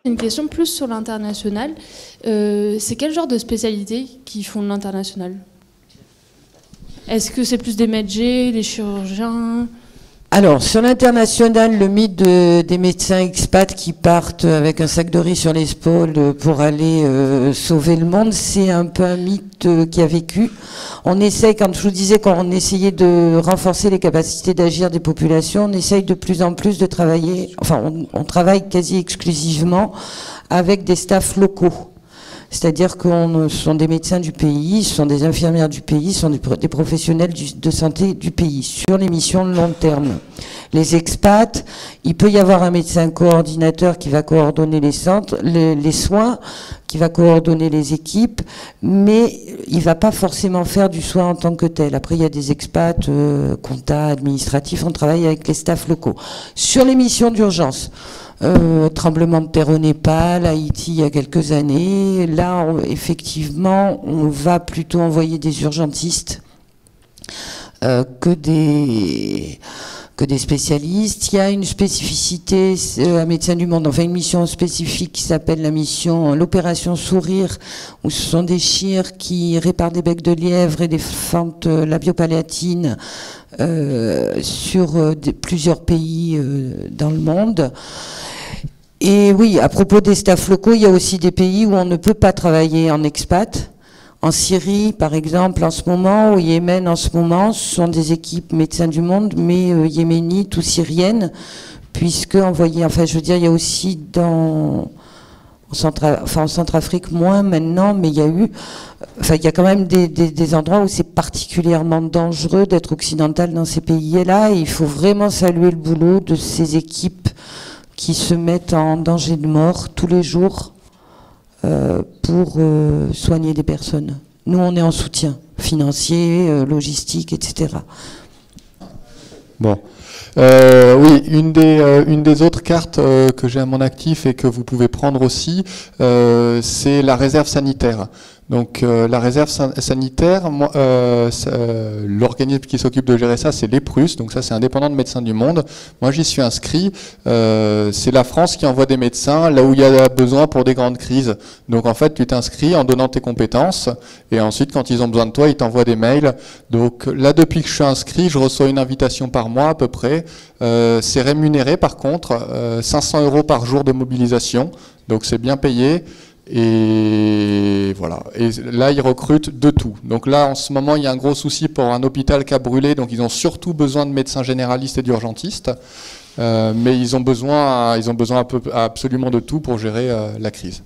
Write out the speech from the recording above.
Une question plus sur l'international. C'est quel genre de spécialités qui font de l'international? Est-ce que c'est plus des médecins, des chirurgiens? Alors, sur l'international, le mythe des médecins expats qui partent avec un sac de riz sur l'épaule pour aller sauver le monde, c'est un peu un mythe qui a vécu. On essaye, quand je vous disais qu'on essayait de renforcer les capacités d'agir des populations, on essaye de plus en plus de travailler, enfin, on travaille quasi exclusivement avec des staffs locaux. C'est-à-dire que ce sont des médecins du pays, ce sont des infirmières du pays, ce sont des professionnels de santé du pays, sur les missions de long terme. Les expats, il peut y avoir un médecin coordinateur qui va coordonner les centres, les soins, qui va coordonner les équipes, mais il ne va pas forcément faire du soin en tant que tel. Après, il y a des expats, comptables, administratifs, on travaille avec les staffs locaux. Sur les missions d'urgence, tremblement de terre au Népal, Haïti il y a quelques années. Là, effectivement, on va plutôt envoyer des urgentistes que des spécialistes. Il y a une spécificité à Médecins du Monde, enfin une mission spécifique qui s'appelle l'opération Sourire, où ce sont des chires qui réparent des becs de lièvre et des fentes labiopalliatines sur plusieurs pays dans le monde. Et oui, à propos des staffs locaux, il y a aussi des pays où on ne peut pas travailler en expat. En Syrie, par exemple, en ce moment, au Yémen, en ce moment, ce sont des équipes Médecins du Monde, mais yéménites ou syriennes, puisque envoyées, enfin, je veux dire, il y a aussi en Centrafrique moins maintenant, mais il y a il y a quand même des endroits où c'est particulièrement dangereux d'être occidental dans ces pays-là, et il faut vraiment saluer le boulot de ces équipes qui se mettent en danger de mort tous les jours pour soigner des personnes. Nous, on est en soutien financier, logistique, etc. Bon. Oui, une des autres cartes que j'ai à mon actif et que vous pouvez prendre aussi, c'est la réserve sanitaire. Donc la réserve sanitaire, l'organisme qui s'occupe de gérer ça, c'est l'EPRUS, donc ça c'est indépendant de Médecins du Monde. Moi j'y suis inscrit, c'est la France qui envoie des médecins là où il y a besoin pour des grandes crises. Donc en fait tu t'inscris en donnant tes compétences et ensuite quand ils ont besoin de toi, ils t'envoient des mails. Donc là depuis que je suis inscrit, je reçois une invitation par mois à peu près. C'est rémunéré par contre, 500 € par jour de mobilisation, donc c'est bien payé. Et voilà. Et là, ils recrutent de tout. Donc là, en ce moment, il y a un gros souci pour un hôpital qui a brûlé. Donc ils ont surtout besoin de médecins généralistes et d'urgentistes. Mais ils ont besoin absolument de tout pour gérer la crise.